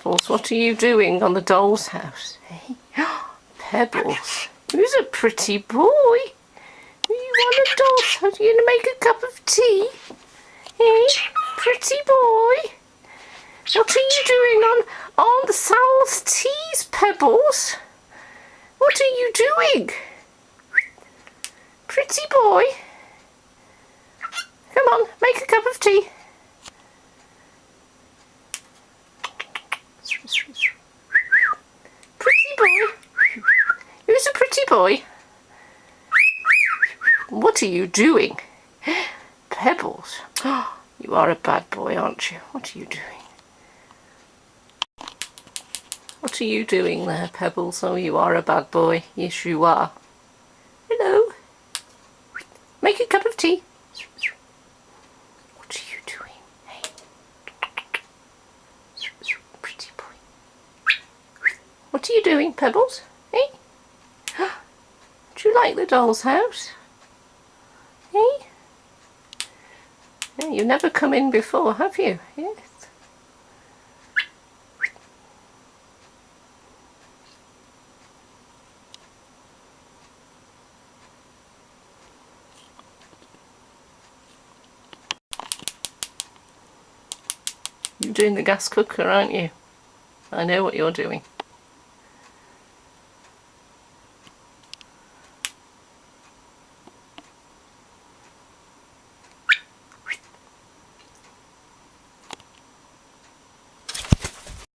Pebbles, what are you doing on the doll's house? Hey? Pebbles, who's a pretty boy? Are you on the doll's house? Are you going to make a cup of tea? Hey, pretty boy. What are you doing on the Sal's teas, Pebbles? What are you doing? Pretty boy. Come on, make a cup of tea. Pretty boy. Who's a pretty boy? What are you doing? Pebbles. You are a bad boy, aren't you? What are you doing? What are you doing there, Pebbles? Oh, you are a bad boy. Yes, you are. Hello. Make a cup of tea. What are you doing? Hey. Pretty boy. What are you doing, Pebbles? Hey. Do you like the doll's house? Hey. Yeah, you've never come in before, have you? Yes. You're doing the gas cooker, aren't you? I know what you're doing.